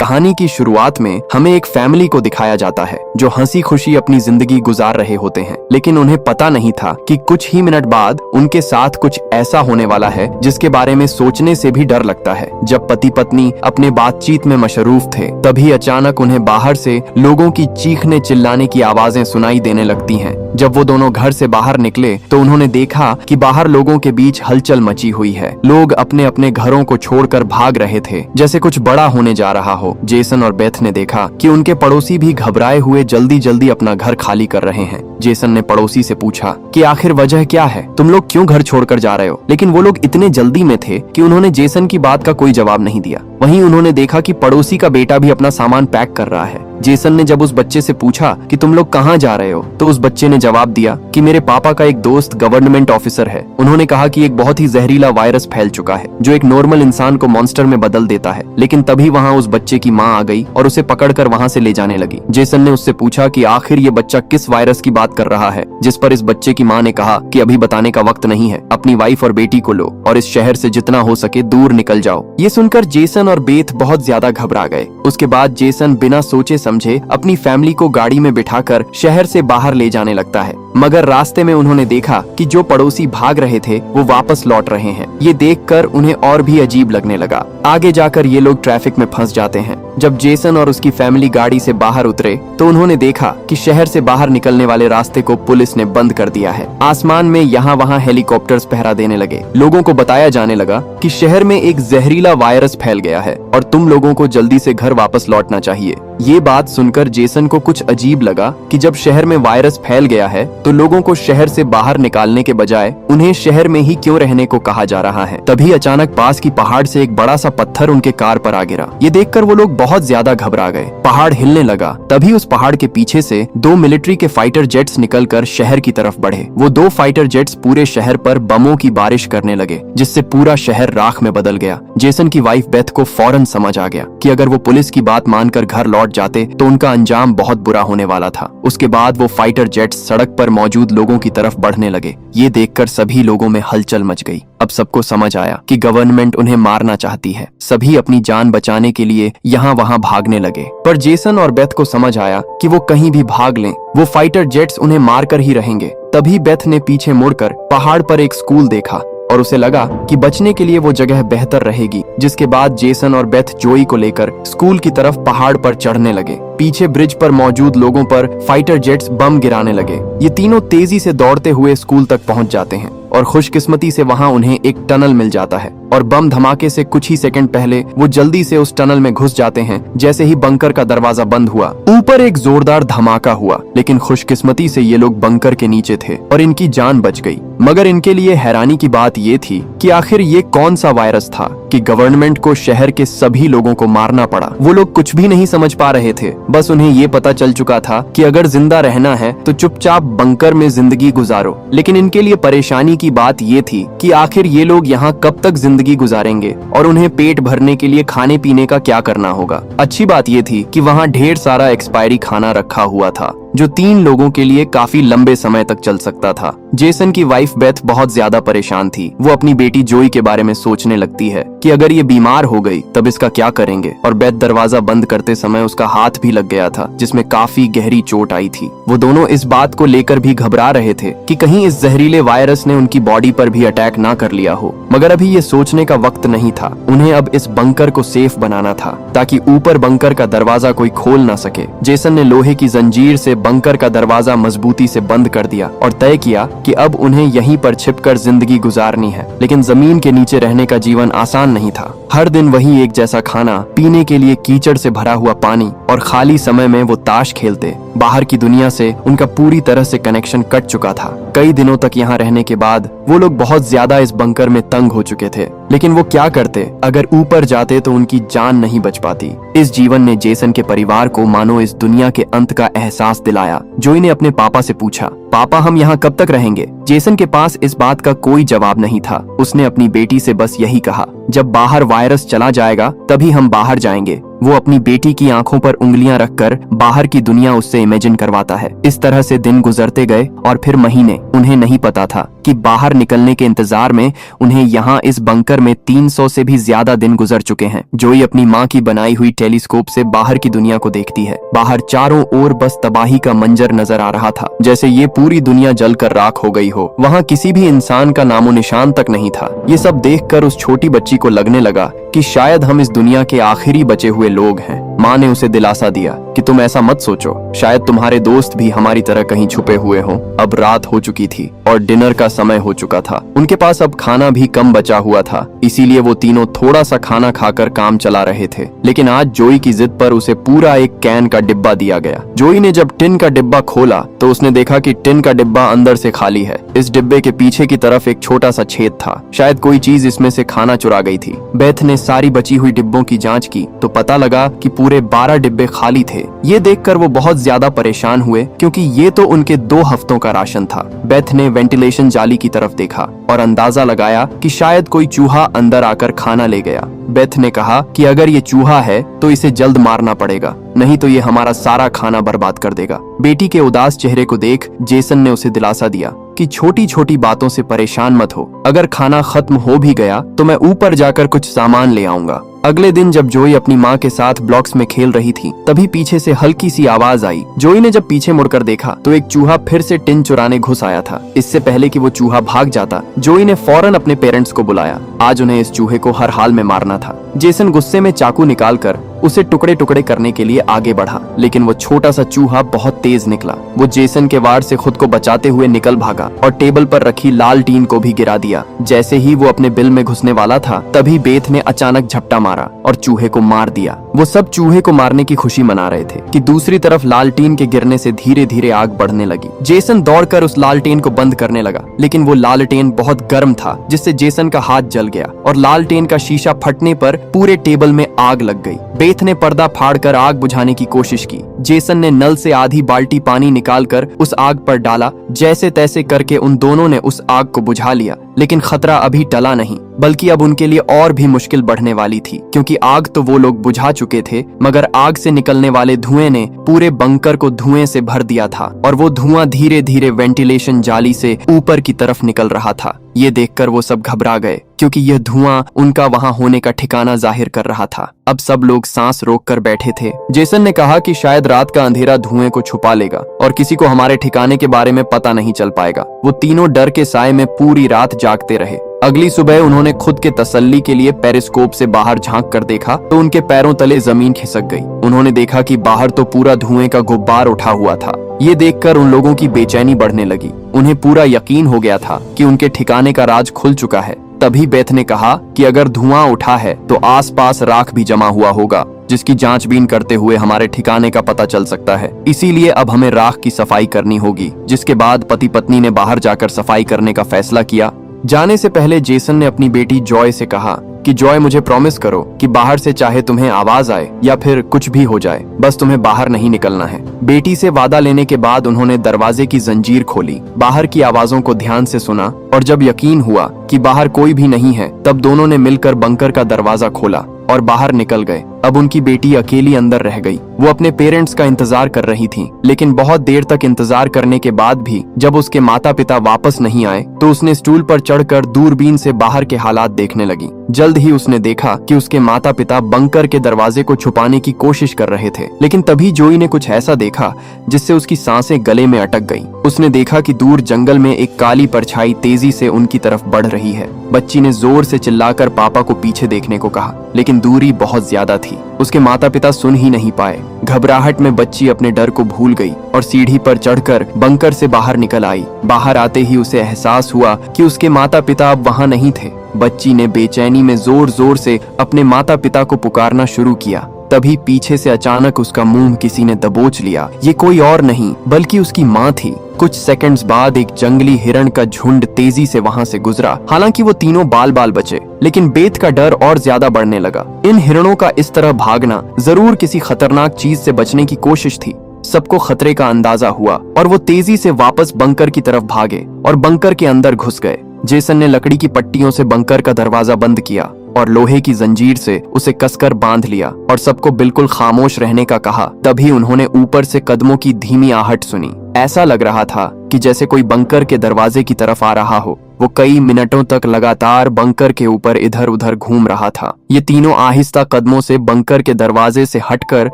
कहानी की शुरुआत में हमें एक फैमिली को दिखाया जाता है जो हंसी खुशी अपनी जिंदगी गुजार रहे होते हैं, लेकिन उन्हें पता नहीं था कि कुछ ही मिनट बाद उनके साथ कुछ ऐसा होने वाला है जिसके बारे में सोचने से भी डर लगता है। जब पति पत्नी अपने बातचीत में मशरूफ थे, तभी अचानक उन्हें बाहर से लोगों की चीखने चिल्लाने की आवाजें सुनाई देने लगती हैं। जब वो दोनों घर से बाहर निकले तो उन्होंने देखा कि बाहर लोगों के बीच हलचल मची हुई है। लोग अपने अपने घरों को छोड़कर भाग रहे थे, जैसे कुछ बड़ा होने जा रहा हो। जेसन और बेथ ने देखा कि उनके पड़ोसी भी घबराए हुए जल्दी जल्दी अपना घर खाली कर रहे हैं। जेसन ने पड़ोसी से पूछा कि आखिर वजह क्या है, तुम लोग क्यों घर छोड़कर जा रहे हो? लेकिन वो लोग इतने जल्दी में थे कि उन्होंने जेसन की बात का कोई जवाब नहीं दिया। वहीं उन्होंने देखा कि पड़ोसी का बेटा भी अपना सामान पैक कर रहा है। जेसन ने जब उस बच्चे से पूछा कि तुम लोग कहाँ जा रहे हो, तो उस बच्चे ने जवाब दिया कि मेरे पापा का एक दोस्त गवर्नमेंट ऑफिसर है। उन्होंने कहा कि एक बहुत ही जहरीला वायरस फैल चुका है जो एक नॉर्मल इंसान को मॉन्स्टर में बदल देता है। लेकिन तभी वहाँ उस बच्चे की माँ आ गई और उसे पकड़कर वहाँ से ले जाने लगी। जेसन ने उससे पूछा कि आखिर ये बच्चा किस वायरस की बात कर रहा है, जिस पर इस बच्चे की माँ ने कहा कि अभी बताने का वक्त नहीं है, अपनी वाइफ और बेटी को लो और इस शहर से जितना हो सके दूर निकल जाओ। ये सुनकर जेसन और बेथ बहुत ज्यादा घबरा गए। उसके बाद जेसन बिना सोचे समझे अपनी फैमिली को गाड़ी में बिठाकर शहर से बाहर ले जाने लगता है। मगर रास्ते में उन्होंने देखा कि जो पड़ोसी भाग रहे थे वो वापस लौट रहे हैं। ये देखकर उन्हें और भी अजीब लगने लगा। आगे जाकर ये लोग ट्रैफिक में फंस जाते हैं। जब जेसन और उसकी फैमिली गाड़ी से बाहर उतरे तो उन्होंने देखा कि शहर से बाहर निकलने वाले रास्ते को पुलिस ने बंद कर दिया है। आसमान में यहाँ वहाँ हेलीकॉप्टर्स पहरा देने लगे। लोगों को बताया जाने लगा कि शहर में एक जहरीला वायरस फैल गया है और तुम लोगों को जल्दी से घर वापस लौटना चाहिए। ये बात सुनकर जेसन को कुछ अजीब लगा कि जब शहर में वायरस फैल गया है तो लोगों को शहर से बाहर निकालने के बजाय उन्हें शहर में ही क्यों रहने को कहा जा रहा है। तभी अचानक पास की पहाड़ से एक बड़ा सा पत्थर उनके कार पर आ गिरा। ये देखकर वो लोग बहुत ज्यादा घबरा गए। पहाड़ हिलने लगा। तभी उस पहाड़ के पीछे से दो मिलिट्री के फाइटर जेट्स निकलकर शहर की तरफ बढ़े। वो दो फाइटर जेट्स पूरे शहर पर बमों की बारिश करने लगे, जिससे पूरा शहर राख में बदल गया। जेसन की वाइफ बेथ को फौरन समझ आ गया कि अगर वो पुलिस की बात मानकर घर लौट जाते तो उनका अंजाम बहुत बुरा होने वाला था। उसके बाद वो फाइटर जेट्स सड़क पर मौजूद लोगों की तरफ बढ़ने लगे। ये देखकर सभी लोगों में हलचल मच गई। अब सबको समझ आया कि गवर्नमेंट उन्हें मारना चाहती है। सभी अपनी जान बचाने के लिए यहाँ वहाँ भागने लगे। पर जेसन और बेथ को समझ आया कि वो कहीं भी भाग लें, वो फाइटर जेट्स उन्हें मारकर ही रहेंगे। तभी बेथ ने पीछे मुड़कर पहाड़ पर एक स्कूल देखा और उसे लगा कि बचने के लिए वो जगह बेहतर रहेगी। जिसके बाद जेसन और बेथ जोई को लेकर स्कूल की तरफ पहाड़ पर चढ़ने लगे। पीछे ब्रिज पर मौजूद लोगों पर फाइटर जेट्स बम गिराने लगे। ये तीनों तेजी से दौड़ते हुए स्कूल तक पहुंच जाते हैं और खुशकिस्मती से वहां उन्हें एक टनल मिल जाता है और बम धमाके से कुछ ही सेकंड पहले वो जल्दी से उस टनल में घुस जाते हैं। जैसे ही बंकर का दरवाजा बंद हुआ, ऊपर एक जोरदार धमाका हुआ, लेकिन खुशकिस्मती से ये लोग बंकर के नीचे थे और इनकी जान बच गई। मगर इनके लिए हैरानी की बात ये थी कि आखिर ये कौन सा वायरस था कि गवर्नमेंट को शहर के सभी लोगों को मारना पड़ा। वो लोग कुछ भी नहीं समझ पा रहे थे। बस उन्हें ये पता चल चुका था कि अगर जिंदा रहना है तो चुपचाप बंकर में जिंदगी गुजारो। लेकिन इनके लिए परेशानी की बात ये थी कि आखिर ये लोग यहाँ कब तक जिंदगी गुजारेंगे और उन्हें पेट भरने के लिए खाने पीने का क्या करना होगा। अच्छी बात ये थी कि वहाँ ढेर सारा एक्सपायरी खाना रखा हुआ था जो 3 लोगों के लिए काफी लंबे समय तक चल सकता था। जेसन की वाइफ बेथ बहुत ज्यादा परेशान थी। वो अपनी बेटी जोई के बारे में सोचने लगती है कि अगर ये बीमार हो गई तब इसका क्या करेंगे। और बेथ दरवाजा बंद करते समय उसका हाथ भी लग गया था, जिसमें काफी गहरी चोट आई थी। वो दोनों इस बात को लेकर भी घबरा रहे थे कि कहीं इस जहरीले वायरस ने उनकी बॉडी पर भी अटैक ना कर लिया हो। मगर अभी ये सोचने का वक्त नहीं था। उन्हें अब इस बंकर को सेफ बनाना था ताकि ऊपर बंकर का दरवाजा कोई खोल ना सके। जेसन ने लोहे की जंजीर से बंकर का दरवाजा मजबूती से बंद कर दिया और तय किया कि अब उन्हें यहीं पर छिपकर जिंदगी गुजारनी है। लेकिन जमीन के नीचे रहने का जीवन आसान नहीं था। हर दिन वही एक जैसा खाना, पीने के लिए कीचड़ से भरा हुआ पानी और खाली समय में वो ताश खेलते। बाहर की दुनिया से उनका पूरी तरह से कनेक्शन कट चुका था। कई दिनों तक यहाँ रहने के बाद वो लोग बहुत ज्यादा इस बंकर में तंग हो चुके थे। लेकिन वो क्या करते? अगर ऊपर जाते तो उनकी जान नहीं बच पाती। इस जीवन ने जेसन के परिवार को मानो इस दुनिया के अंत का एहसास दिलाया। जोई ने अपने पापा से पूछा, पापा हम यहाँ कब तक रहेंगे? जेसन के पास इस बात का कोई जवाब नहीं था। उसने अपनी बेटी से बस यही कहा, जब बाहर वायरस चला जाएगा तभी हम बाहर जाएंगे। वो अपनी बेटी की आंखों पर उंगलियां रखकर बाहर की दुनिया उससे इमेजिन करवाता है। इस तरह से दिन गुजरते गए और फिर महीने। उन्हें नहीं पता था कि बाहर निकलने के इंतजार में उन्हें यहाँ इस बंकर में 300 से भी ज्यादा दिन गुजर चुके हैं। जोई अपनी माँ की बनाई हुई टेलीस्कोप से बाहर की दुनिया को देखती है। बाहर चारों ओर बस तबाही का मंजर नजर आ रहा था, जैसे ये पूरी दुनिया जलकर राख हो गई हो। वहाँ किसी भी इंसान का नामो निशान तक नहीं था। ये सब देखकर उस छोटी बच्ची को लगने लगा कि शायद हम इस दुनिया के आखिरी बचे हुए लोग हैं। माँ ने उसे दिलासा दिया कि तुम ऐसा मत सोचो, शायद तुम्हारे दोस्त भी हमारी तरह कहीं छुपे हुए हों। अब रात हो चुकी थी और डिनर का समय हो चुका था। उनके पास अब खाना भी कम बचा हुआ था, इसीलिए वो तीनों थोड़ा सा खाना खाकर काम चला रहे थे। लेकिन आज जोई की जिद पर उसे पूरा एक कैन का डिब्बा दिया गया। जोई ने जब टिन का डिब्बा खोला तो उसने देखा कि टिन का डिब्बा अंदर से खाली है। इस डिब्बे के पीछे की तरफ एक छोटा सा छेद था, शायद कोई चीज इसमें से खाना चुरा गई थी। बेथ ने सारी बची हुई डिब्बों की जांच की तो पता लगा कि पूरे 12 डिब्बे खाली थे। ये देखकर वो बहुत ज्यादा परेशान हुए क्योंकि ये तो उनके 2 हफ्तों का राशन था। बेथ ने वेंटिलेशन जाली की तरफ देखा और अंदाजा लगाया कि शायद कोई चूहा अंदर आकर खाना ले गया। बेथ ने कहा कि अगर ये चूहा है तो इसे जल्द मारना पड़ेगा, नहीं तो ये हमारा सारा खाना बर्बाद कर देगा। बेटी के उदास चेहरे को देख जेसन ने उसे दिलासा दिया कि छोटी छोटी बातों से परेशान मत हो, अगर खाना खत्म हो भी गया तो मैं ऊपर जाकर कुछ सामान ले आऊंगा। अगले दिन जब जोई अपनी माँ के साथ ब्लॉक्स में खेल रही थी तभी पीछे से हल्की सी आवाज आई। जोई ने जब पीछे मुड़कर देखा तो एक चूहा फिर से टिन चुराने घुस आया था। इससे पहले कि वो चूहा भाग जाता, जोई ने फौरन अपने पेरेंट्स को बुलाया। आज उन्हें इस चूहे को हर हाल में मारना था। जेसन गुस्से में चाकू निकालकर उसे टुकड़े टुकड़े करने के लिए आगे बढ़ा, लेकिन वो छोटा सा चूहा बहुत तेज निकला। वो जेसन के वार से खुद को बचाते हुए निकल भागा और टेबल पर रखी लाल टीन को भी गिरा दिया। जैसे ही वो अपने बिल में घुसने वाला था तभी बेथ ने अचानक झपटा मारा और चूहे को मार दिया। वो सब चूहे को मारने की खुशी मना रहे थे कि दूसरी तरफ लालटेन के गिरने से धीरे धीरे आग बढ़ने लगी। जेसन दौड़कर उस लालटेन को बंद करने लगा, लेकिन वो लालटेन बहुत गर्म था जिससे जेसन का हाथ जल गया और लालटेन का शीशा फटने पर पूरे टेबल में आग लग गई। बेथ ने पर्दा फाड़कर आग बुझाने की कोशिश की। जेसन ने नल से आधी बाल्टी पानी निकालकर उस आग पर डाला। जैसे तैसे करके उन दोनों ने उस आग को बुझा लिया, लेकिन खतरा अभी टला नहीं, बल्कि अब उनके लिए और भी मुश्किल बढ़ने वाली थी, क्योंकि आग तो वो लोग बुझा चुके थे, मगर आग से निकलने वाले धुएं ने पूरे बंकर को धुएं से भर दिया था और वो धुआं धीरे धीरे वेंटिलेशन जाली से ऊपर की तरफ निकल रहा था। ये देखकर वो सब घबरा गए, क्योंकि यह धुआं उनका वहां होने का ठिकाना जाहिर कर रहा था। अब सब लोग सांस रोककर बैठे थे। जेसन ने कहा कि शायद रात का अंधेरा धुएं को छुपा लेगा और किसी को हमारे ठिकाने के बारे में पता नहीं चल पाएगा। वो तीनों डर के साए में पूरी रात जागते रहे। अगली सुबह उन्होंने खुद के तसल्ली के लिए पेरिस्कोप से बाहर झांक कर देखा तो उनके पैरों तले जमीन खिसक गई। उन्होंने देखा कि बाहर तो पूरा धुएं का गुब्बार उठा हुआ था। ये देखकर उन लोगों की बेचैनी बढ़ने लगी। उन्हें पूरा यकीन हो गया था कि उनके ठिकाने का राज खुल चुका है। तभी बेथ ने कहा कि अगर धुआं उठा है तो आसपास राख भी जमा हुआ होगा, जिसकी जांचबीन करते हुए हमारे ठिकाने का पता चल सकता है। इसीलिए अब हमें राख की सफाई करनी होगी। जिसके बाद पति पत्नी ने बाहर जाकर सफाई करने का फैसला किया। जाने से पहले जेसन ने अपनी बेटी जॉय से कहा कि जॉय, मुझे प्रॉमिस करो कि बाहर से चाहे तुम्हें आवाज आए या फिर कुछ भी हो जाए, बस तुम्हें बाहर नहीं निकलना है। बेटी से वादा लेने के बाद उन्होंने दरवाजे की जंजीर खोली, बाहर की आवाजों को ध्यान से सुना और जब यकीन हुआ कि बाहर कोई भी नहीं है तब दोनों ने मिलकर बंकर का दरवाजा खोला और बाहर निकल गए। अब उनकी बेटी अकेली अंदर रह गई। वो अपने पेरेंट्स का इंतजार कर रही थी, लेकिन बहुत देर तक इंतजार करने के बाद भी जब उसके माता पिता वापस नहीं आए तो उसने स्टूल पर चढ़कर दूरबीन से बाहर के हालात देखने लगी। जल्द ही उसने देखा कि उसके माता पिता बंकर के दरवाजे को छुपाने की कोशिश कर रहे थे, लेकिन तभी जोई ने कुछ ऐसा देखा जिससे उसकी सांसें गले में अटक गईं। उसने देखा कि दूर जंगल में एक काली परछाई तेजी से उनकी तरफ बढ़ रही है। बच्ची ने जोर से चिल्लाकर पापा को पीछे देखने को कहा, लेकिन दूरी बहुत ज्यादा थी। उसके माता पिता सुन ही नहीं पाए। घबराहट में बच्ची अपने डर को भूल गई और सीढ़ी पर चढ़कर बंकर से बाहर निकल आई। बाहर आते ही उसे एहसास हुआ कि उसके माता पिता अब वहां नहीं थे। बच्ची ने बेचैनी में जोर जोर से अपने माता पिता को पुकारना शुरू किया। तभी पीछे से अचानक उसका मुंह किसी ने दबोच लिया। ये कोई और नहीं बल्कि उसकी माँ थी। कुछ सेकंड्स बाद एक जंगली हिरण का झुंड तेजी से वहां से गुजरा। हालांकि वो तीनों बाल बाल बचे, लेकिन बेथ का डर और ज्यादा बढ़ने लगा। इन हिरणों का इस तरह भागना जरूर किसी खतरनाक चीज से बचने की कोशिश थी। सबको खतरे का अंदाजा हुआ और वो तेजी से वापस बंकर की तरफ भागे और बंकर के अंदर घुस गए। जेसन ने लकड़ी की पट्टियों से बंकर का दरवाजा बंद किया और लोहे की जंजीर से उसे कसकर बांध लिया और सबको बिल्कुल खामोश रहने का कहा। तभी उन्होंने ऊपर से कदमों की धीमी आहट सुनी। ऐसा लग रहा था कि जैसे कोई बंकर के दरवाजे की तरफ आ रहा हो। वो कई मिनटों तक लगातार बंकर के ऊपर इधर उधर घूम रहा था। ये तीनों आहिस्ता कदमों से बंकर के दरवाजे से हटकर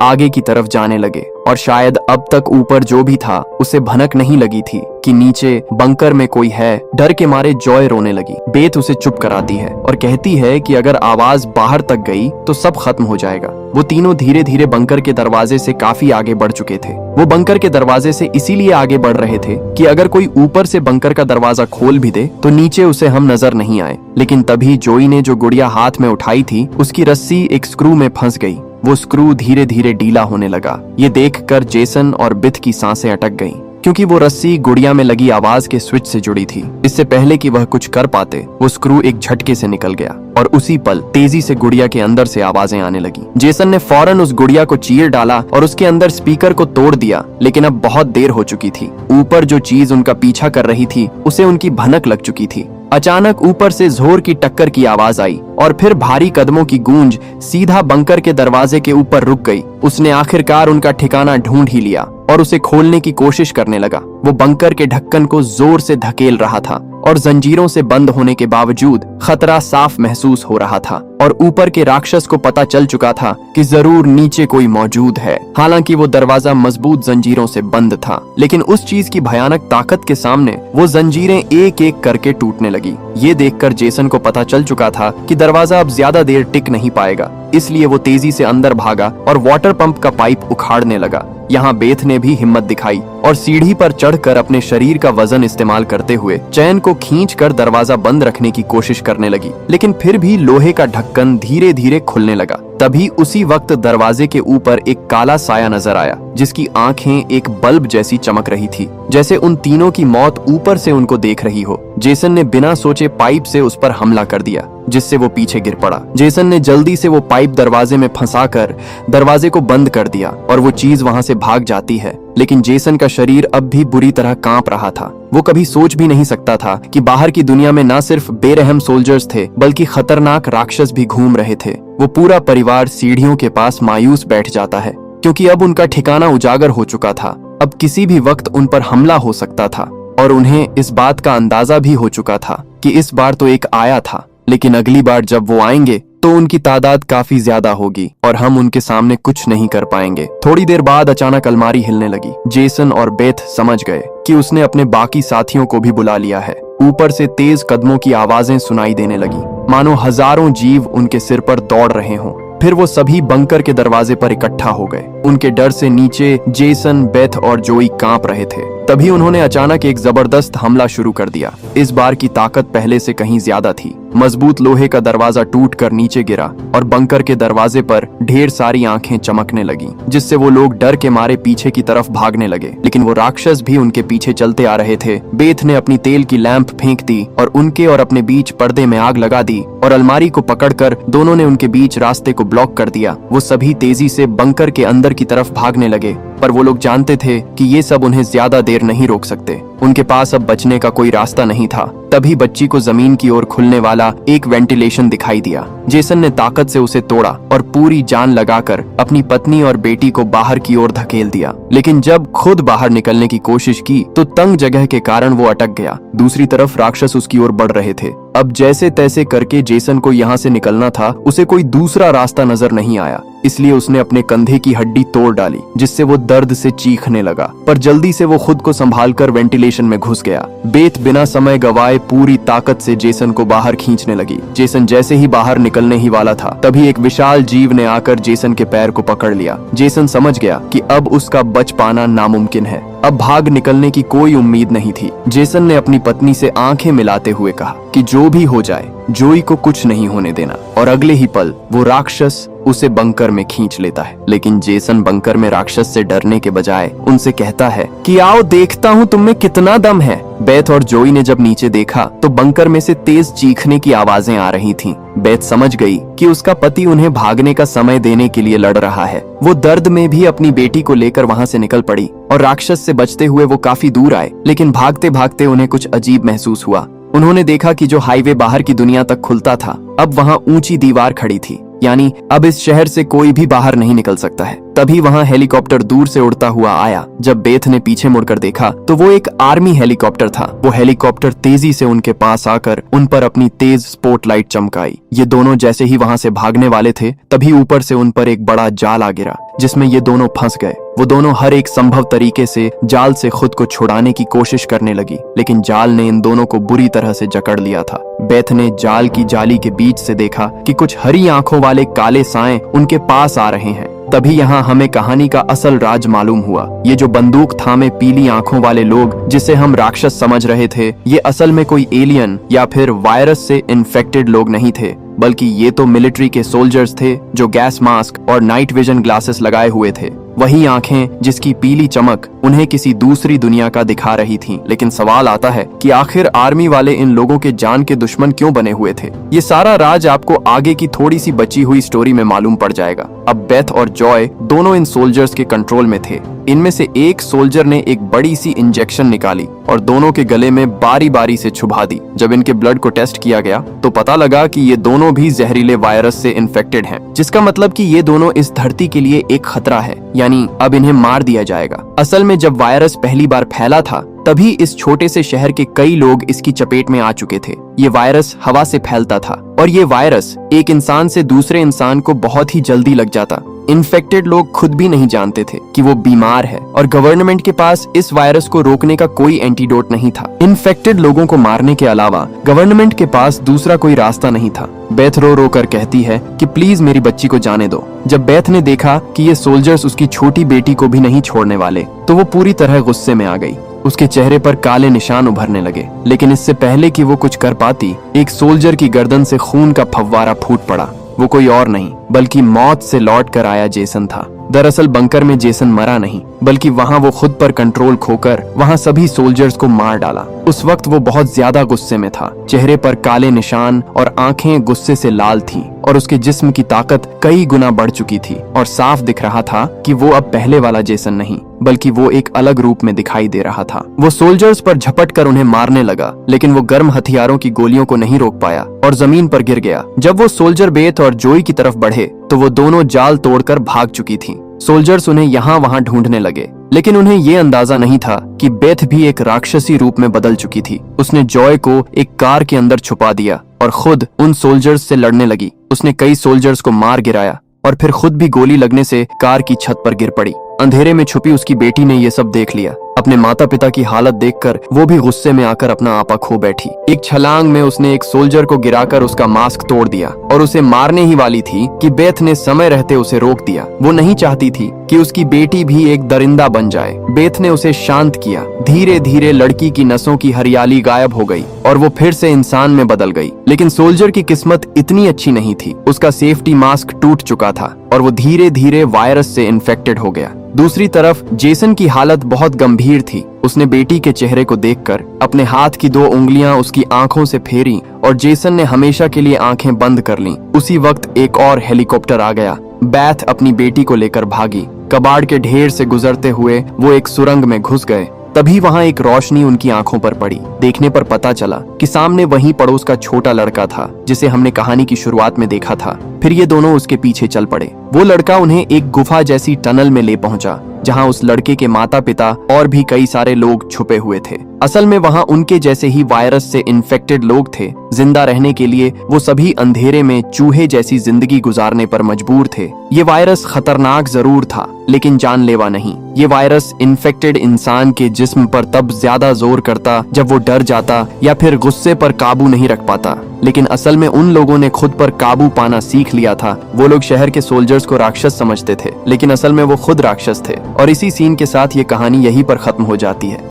आगे की तरफ जाने लगे और शायद अब तक ऊपर जो भी था उसे भनक नहीं लगी थी कि नीचे बंकर में कोई है। डर के मारे जॉय रोने लगी। बेथ उसे चुप कराती है और कहती है कि अगर आवाज बाहर तक गई तो सब खत्म हो जाएगा। वो तीनों धीरे धीरे बंकर के दरवाजे से काफी आगे बढ़ चुके थे। वो बंकर के दरवाजे से इसीलिए आगे बढ़ रहे थे कि अगर कोई ऊपर से बंकर का दरवाजा खोल भी दे तो नीचे उसे हम नजर नहीं आए। लेकिन तभी जोई ने जो गुड़िया हाथ में उठाई थी उसकी रस्सी एक स्क्रू में फंस गई। वो स्क्रू धीरे धीरे ढीला होने लगा। ये देखकर जेसन और बिथ की सांसें अटक गईं, क्योंकि वो रस्सी गुड़िया में लगी आवाज के स्विच से जुड़ी थी। इससे पहले कि वह कुछ कर पाते वो स्क्रू एक झटके से निकल गया और उसी पल तेजी से गुड़िया के अंदर से आवाजें आने लगी। जेसन ने फौरन उस गुड़िया को चीर डाला और उसके अंदर स्पीकर को तोड़ दिया, लेकिन अब बहुत देर हो चुकी थी। ऊपर जो चीज उनका पीछा कर रही थी उसे उनकी भनक लग चुकी थी। अचानक ऊपर से जोर की टक्कर की आवाज आई और फिर भारी कदमों की गूंज सीधा बंकर के दरवाजे के ऊपर रुक गई। उसने आखिरकार उनका ठिकाना ढूंढ ही लिया और उसे खोलने की कोशिश करने लगा। वो बंकर के ढक्कन को जोर से धकेल रहा था और जंजीरों से बंद होने के बावजूद खतरा साफ महसूस हो रहा था और ऊपर के राक्षस को पता चल चुका था कि जरूर नीचे कोई मौजूद है। हालांकि वो दरवाजा मजबूत जंजीरों से बंद था, लेकिन उस चीज की भयानक ताकत के सामने वो जंजीरें एक एक करके टूटने लगी। ये देखकर जेसन को पता चल चुका था कि दरवाजा अब ज्यादा देर टिक नहीं पाएगा, इसलिए वो तेजी से अंदर भागा और वाटर पंप का पाइप उखाड़ने लगा। यहाँ बेथ ने भी हिम्मत दिखाई और सीढ़ी पर चढ़कर अपने शरीर का वजन इस्तेमाल करते हुए चैन को खींचकर दरवाजा बंद रखने की कोशिश करने लगी, लेकिन फिर भी लोहे का ढक्कन धीरे धीरे खुलने लगा। तभी उसी वक्त दरवाजे के ऊपर एक काला साया नजर आया, जिसकी आंखें एक बल्ब जैसी चमक रही थी, जैसे उन तीनों की मौत ऊपर से उनको देख रही हो। जेसन ने बिना सोचे पाइप से उस पर हमला कर दिया, जिससे वो पीछे गिर पड़ा। जेसन ने जल्दी से वो पाइप दरवाजे में फंसाकर दरवाजे को बंद कर दिया और वो चीज वहां से भाग जाती है, लेकिन जेसन का शरीर अब भी बुरी तरह कांप रहा था। वो कभी सोच भी नहीं सकता था कि बाहर की दुनिया में न सिर्फ बेरहम सोल्जर्स थे, बल्कि खतरनाक राक्षस भी घूम रहे थे। वो पूरा परिवार सीढ़ियों के पास मायूस बैठ जाता है, क्योंकि अब उनका ठिकाना उजागर हो चुका था। अब किसी भी वक्त उन पर हमला हो सकता था और उन्हें इस बात का अंदाजा भी हो चुका था कि इस बार तो एक आया था, लेकिन अगली बार जब वो आएंगे तो उनकी तादाद काफी ज्यादा होगी और हम उनके सामने कुछ नहीं कर पाएंगे। थोड़ी देर बाद अचानक अलमारी हिलने लगी। जेसन और बेथ समझ गए कि उसने अपने बाकी साथियों को भी बुला लिया है। ऊपर से तेज कदमों की आवाजें सुनाई देने लगी, मानो हजारों जीव उनके सिर पर दौड़ रहे हों। फिर वो सभी बंकर के दरवाजे पर इकट्ठा हो गए। उनके डर से नीचे जेसन, बेथ और जोई कांप रहे थे। तभी उन्होंने अचानक एक जबरदस्त हमला शुरू कर दिया। इस बार की ताकत पहले से कहीं ज्यादा थी। मजबूत लोहे का दरवाजा टूटकर नीचे गिरा और बंकर के दरवाजे पर ढेर सारी आंखें चमकने लगी, जिससे वो लोग डर के मारे पीछे की तरफ भागने लगे। लेकिन वो राक्षस भी उनके पीछे चलते आ रहे थे। बेथ ने अपनी तेल की लैंप फेंक दी और उनके और अपने बीच पर्दे में आग लगा दी और अलमारी को पकड़कर दोनों ने उनके बीच रास्ते को ब्लॉक कर दिया। वो सभी तेजी से बंकर के अंदर की तरफ भागने लगे, पर वो लोग जानते थे कि ये सब उन्हें ज्यादा देर नहीं रोक सकते। उनके पास अब बचने का कोई रास्ता नहीं था। तभी बच्ची को जमीन की ओर खुलने वाला एक वेंटिलेशन दिखाई दिया। जेसन ने ताकत से उसे तोड़ा और पूरी जान लगाकर अपनी पत्नी और बेटी को बाहर की ओर धकेल दिया। लेकिन जब खुद बाहर निकलने की कोशिश की तो तंग जगह के कारण वो अटक गया। दूसरी तरफ राक्षस उसकी ओर बढ़ रहे थे। अब जैसे तैसे करके जेसन को यहाँ से निकलना था। उसे कोई दूसरा रास्ता नजर नहीं आया, इसलिए उसने अपने कंधे की हड्डी तोड़ डाली, जिससे वो दर्द से चीखने लगा। पर जल्दी से वो खुद को संभालकर वेंटिलेशन में घुस गया। बेथ बिना समय गवाए पूरी ताकत से जेसन को बाहर खींचने लगी। जेसन जैसे ही बाहर निकलने ही वाला था, तभी एक विशाल जीव ने आकर जेसन के पैर को पकड़ लिया। जेसन समझ गया कि अब उसका बच पाना नामुमकिन है। अब भाग निकलने की कोई उम्मीद नहीं थी। जेसन ने अपनी पत्नी से आंखें मिलाते हुए कहा कि जो भी हो जाए जोई को कुछ नहीं होने देना, और अगले ही पल वो राक्षस उसे बंकर में खींच लेता है। लेकिन जेसन बंकर में राक्षस से डरने के बजाय उनसे कहता है कि आओ देखता हूँ तुम में कितना दम है। बेथ और जोई ने जब नीचे देखा तो बंकर में से तेज चीखने की आवाजें आ रही थीं। बेथ समझ गई कि उसका पति उन्हें भागने का समय देने के लिए लड़ रहा है। वो दर्द में भी अपनी बेटी को लेकर वहां से निकल पड़ी और राक्षस से बचते हुए वो काफी दूर आए। लेकिन भागते भागते उन्हें कुछ अजीब महसूस हुआ। उन्होंने देखा कि जो हाईवे बाहर की दुनिया तक खुलता था, अब वहां ऊंची दीवार खड़ी थी, यानी अब इस शहर से कोई भी बाहर नहीं निकल सकता है। तभी वहां हेलीकॉप्टर दूर से उड़ता हुआ आया। जब बेथ ने पीछे मुड़कर देखा तो वो एक आर्मी हेलीकॉप्टर था। वो हेलीकॉप्टर तेजी से उनके पास आकर उन पर अपनी तेज स्पॉटलाइट चमकाई। ये दोनों जैसे ही वहां से भागने वाले थे तभी ऊपर से उन पर एक बड़ा जाल आ गिरा, जिसमें ये दोनों फंस गए। वो दोनों हर एक संभव तरीके से जाल से खुद को छुड़ाने की कोशिश करने लगी, लेकिन जाल ने इन दोनों को बुरी तरह से जकड़ लिया था। बेथ ने जाल की जाली के बीच से देखा कि कुछ हरी आंखों वाले काले साए उनके पास आ रहे हैं। तभी यहाँ हमें कहानी का असल राज मालूम हुआ। ये जो बंदूक थामे पीली आंखों वाले लोग जिसे हम राक्षस समझ रहे थे, ये असल में कोई एलियन या फिर वायरस से इन्फेक्टेड लोग नहीं थे, बल्कि ये तो मिलिट्री के सोल्जर्स थे जो गैस मास्क और नाइट विजन ग्लासेस लगाए हुए थे। वही आंखें जिसकी पीली चमक उन्हें किसी दूसरी दुनिया का दिखा रही थीं। लेकिन सवाल आता है कि आखिर आर्मी वाले इन लोगों के जान के दुश्मन क्यों बने हुए थे? ये सारा राज आपको आगे की थोड़ी सी बची हुई स्टोरी में मालूम पड़ जाएगा। अब बेथ और जॉय दोनों इन सोल्जर्स के कंट्रोल में थे। इनमें से एक सोल्जर ने एक बड़ी सी इंजेक्शन निकाली और दोनों के गले में बारी बारी से छुपा दी। जब इनके ब्लड को टेस्ट किया गया तो पता लगा कि ये दोनों भी जहरीले वायरस से इन्फेक्टेड हैं, जिसका मतलब कि ये दोनों इस धरती के लिए एक खतरा है, यानी अब इन्हें मार दिया जाएगा। असल में जब वायरस पहली बार फैला था तभी इस छोटे से शहर के कई लोग इसकी चपेट में आ चुके थे। ये वायरस हवा से फैलता था और ये वायरस एक इंसान से दूसरे इंसान को बहुत ही जल्दी लग जाता। इन्फेक्टेड लोग खुद भी नहीं जानते थे कि वो बीमार है और गवर्नमेंट के पास इस वायरस को रोकने का कोई एंटीडोट नहीं था। इन्फेक्टेड लोगों को मारने के अलावा गवर्नमेंट के पास दूसरा कोई रास्ता नहीं था। बेथ रो रो कर कहती है कि प्लीज मेरी बच्ची को जाने दो। जब बेथ ने देखा कि ये सोल्जर्स उसकी छोटी बेटी को भी नहीं छोड़ने वाले तो वो पूरी तरह गुस्से में आ गई। उसके चेहरे पर काले निशान उभरने लगे, लेकिन इससे पहले कि वो कुछ कर पाती, एक सोल्जर की गर्दन से खून का फव्वारा फूट पड़ा। वो कोई और नहीं बल्कि मौत से लौट कर आया जेसन था। दरअसल बंकर में जेसन मरा नहीं, बल्कि वहां वो खुद पर कंट्रोल खोकर वहां सभी सोल्जर्स को मार डाला। उस वक्त वो बहुत ज्यादा गुस्से में था। चेहरे पर काले निशान और आंखें गुस्से से लाल थीं और उसके जिस्म की ताकत कई गुना बढ़ चुकी थी और साफ दिख रहा था कि वो अब पहले वाला जेसन नहीं बल्कि वो एक अलग रूप में दिखाई दे रहा था। वो सोल्जर्स पर झपट कर उन्हें मारने लगा, लेकिन वो गर्म हथियारों की गोलियों को नहीं रोक पाया और जमीन पर गिर गया। जब वो सोल्जर बेथ और जोई की तरफ बढ़े तो वो दोनों जाल तोड़कर भाग चुकी थीं। सोल्जर्स उन्हें यहाँ वहाँ ढूंढने लगे, लेकिन उन्हें ये अंदाजा नहीं था कि बेथ भी एक राक्षसी रूप में बदल चुकी थी। उसने जॉय को एक कार के अंदर छुपा दिया और खुद उन सोल्जर्स से लड़ने लगी। उसने कई सोल्जर्स को मार गिराया और फिर खुद भी गोली लगने से कार की छत पर गिर पड़ी। अंधेरे में छुपी उसकी बेटी ने ये सब देख लिया। अपने माता पिता की हालत देखकर वो भी गुस्से में आकर अपना आपा खो बैठी। एक छलांग में उसने एक सोल्जर को गिराकर उसका मास्क तोड़ दिया और उसे मारने ही वाली थी कि बेथ ने समय रहते उसे रोक दिया। वो नहीं चाहती थी कि उसकी बेटी भी एक दरिंदा बन जाए। बेथ ने उसे शांत किया। धीरे धीरे लड़की की नसों की हरियाली गायब हो गई और वो फिर से इंसान में बदल गई। लेकिन सोल्जर की किस्मत इतनी अच्छी नहीं थी। उसका सेफ्टी मास्क टूट चुका था और वो धीरे धीरे वायरस से इन्फेक्टेड हो गया। दूसरी तरफ जेसन की हालत बहुत गंभीर थी। उसने बेटी के चेहरे को देखकर अपने हाथ की 2 उंगलियां उसकी आंखों से फेरी और जेसन ने हमेशा के लिए आंखें बंद कर लीं। उसी वक्त एक और हेलीकॉप्टर आ गया। बेथ अपनी बेटी को लेकर भागी। कबाड़ के ढेर से गुजरते हुए वो एक सुरंग में घुस गए। तभी वहां एक रोशनी उनकी आंखों पर पड़ी। देखने पर पता चला कि सामने वहीं पड़ोस का छोटा लड़का था जिसे हमने कहानी की शुरुआत में देखा था। फिर ये दोनों उसके पीछे चल पड़े। वो लड़का उन्हें एक गुफा जैसी टनल में ले पहुंचा जहां उस लड़के के माता पिता और भी कई सारे लोग छुपे हुए थे। असल में वहां उनके जैसे ही वायरस से इन्फेक्टेड लोग थे। जिंदा रहने के लिए वो सभी अंधेरे में चूहे जैसी जिंदगी गुजारने पर मजबूर थे। ये वायरस खतरनाक जरूर था लेकिन जानलेवा नहीं। ये वायरस इन्फेक्टेड इंसान के जिस्म पर तब ज्यादा जोर करता जब वो डर जाता या फिर गुस्से पर काबू नहीं रख पाता। लेकिन असल में उन लोगों ने खुद पर काबू पाना सीख लिया था। वो लोग शहर के सोल्जर्स को राक्षस समझते थे, लेकिन असल में वो खुद राक्षस थे। और इसी सीन के साथ ये कहानी यहीं पर खत्म हो जाती है।